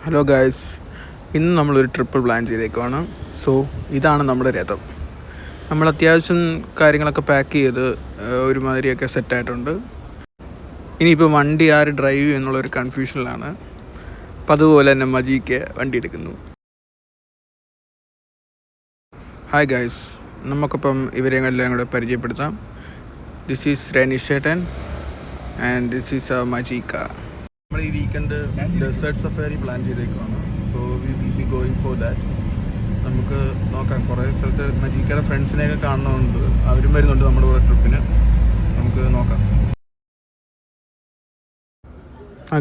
Hello guys, ഇന്ന് നമ്മളൊരു trip plan ചെയ്തേക്കുവാണ്. സോ ഇതാണ് നമ്മുടെ രഥം. നമ്മൾ അത്യാവശ്യം കാര്യങ്ങളൊക്കെ പാക്ക് ചെയ്ത് ഒരുമാതിരിയൊക്കെ സെറ്റായിട്ടുണ്ട്. ഇനിയിപ്പോൾ വണ്ടി ആര് ഡ്രൈവ് ചെയ്യും എന്നുള്ളൊരു കൺഫ്യൂഷനിലാണ്. അപ്പം അതുപോലെ തന്നെ മജീക്ക് വണ്ടി എടുക്കുന്നു. ഹായ് ഗായ്സ്, നമുക്കിപ്പം ഇവരെല്ലാം കൂടെ പരിചയപ്പെടുത്താം. ദിസ് ഈസ് റെനിഷേട്ടൻ ആൻഡ് ദിസ് ഈസ് മജീക്ക. നമ്മൾ ഈ വീക്കെൻഡ് ഡെസേർട്ട് സഫാരി പ്ലാൻ ചെയ്തേക്കുവാണ്. So we will be going for that. നമുക്ക് നോക്കാം, കുറേ സ്ഥലത്ത് മജീക്കയുടെ ഫ്രണ്ട്സിനെയൊക്കെ കാണുന്നുണ്ട്. അവരും വരുന്നുണ്ട് നമ്മുടെ കൂടെ ട്രിപ്പിന്. നമുക്ക് നോക്കാം.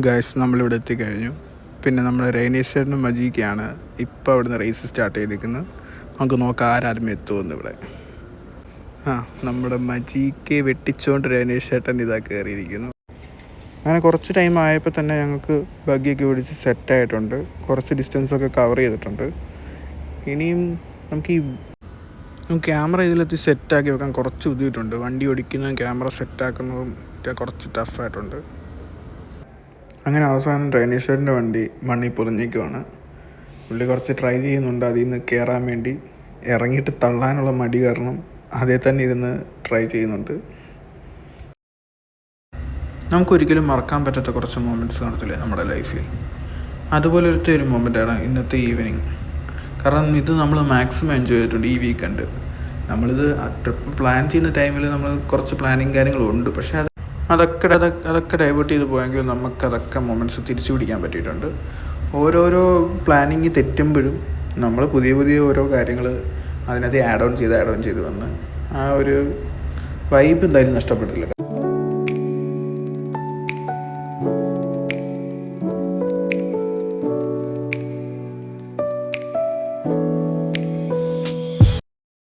ഗായ്സ്, നമ്മളിവിടെ എത്തിക്കഴിഞ്ഞു. പിന്നെ നമ്മൾ റെനീഷേട്ടനും മജീക്കയാണ് ഇപ്പോൾ അവിടുന്ന് റേസ് സ്റ്റാർട്ട് ചെയ്തിരിക്കുന്നത്. നമുക്ക് നോക്കാം ആരാദ്യം എത്തുമെന്ന്. ഇവിടെ നമ്മുടെ മജീക്കയെ വെട്ടിച്ചുകൊണ്ട് റെനീഷേട്ടൻ ഇതാ കയറിയിരിക്കുന്നു. അങ്ങനെ കുറച്ച് ടൈം ആയപ്പോൾ തന്നെ ഞങ്ങൾക്ക് ബഗ്ഗിയൊക്കെ പിടിച്ച് സെറ്റായിട്ടുണ്ട്. കുറച്ച് ഡിസ്റ്റൻസൊക്കെ കവർ ചെയ്തിട്ടുണ്ട്. ഇനിയും നമുക്ക് ക്യാമറ ഇതിലെത്തി സെറ്റാക്കി വെക്കാൻ കുറച്ച് ബുദ്ധിമുട്ടുണ്ട്. വണ്ടി ഓടിക്കുന്നതും ക്യാമറ സെറ്റാക്കുന്നതും കുറച്ച് ടഫായിട്ടുണ്ട്. അങ്ങനെ അവസാനം റെനീഷേട്ടൻ്റെ വണ്ടി മണ്ണിൽ പൊതിഞ്ഞേക്കുവാണ്. പുള്ളി കുറച്ച് ട്രൈ ചെയ്യുന്നുണ്ട് അതിൽ നിന്ന് കയറാൻ വേണ്ടി. ഇറങ്ങിയിട്ട് തള്ളാനുള്ള മടി കാരണം അതേ തന്നെ ഇരുന്ന് ട്രൈ ചെയ്യുന്നുണ്ട്. നമുക്കൊരിക്കലും മറക്കാൻ പറ്റാത്ത കുറച്ച് മൊമെൻറ്റ്സ് കാണത്തില്ലേ നമ്മുടെ ലൈഫിൽ. അതുപോലെ ഒരു മൊമെൻ്റാണ് ഇന്നത്തെ ഈവനിങ്. കാരണം ഇത് നമ്മൾ മാക്സിമം എൻജോയ് ചെയ്തിട്ടുണ്ട് ഈ വീക്കെൻഡ്. നമ്മളിത് ട്രിപ്പ് പ്ലാൻ ചെയ്യുന്ന ടൈമിൽ നമ്മൾ കുറച്ച് പ്ലാനിങ് കാര്യങ്ങളുണ്ട്. പക്ഷേ അതൊക്കെ ഡൈവേർട്ട് ചെയ്ത് പോയെങ്കിൽ നമുക്കതൊക്കെ മൊമെൻറ്റ്സ് തിരിച്ചു പിടിക്കാൻ പറ്റിയിട്ടുണ്ട്. ഓരോരോ പ്ലാനിങ് തെറ്റുമ്പോഴും നമ്മൾ പുതിയ ഓരോ കാര്യങ്ങൾ അതിനകത്ത് ആഡ് ഓൺ ചെയ്ത് വന്ന് ആ ഒരു വൈബ് എന്തായാലും നഷ്ടപ്പെട്ടില്ല.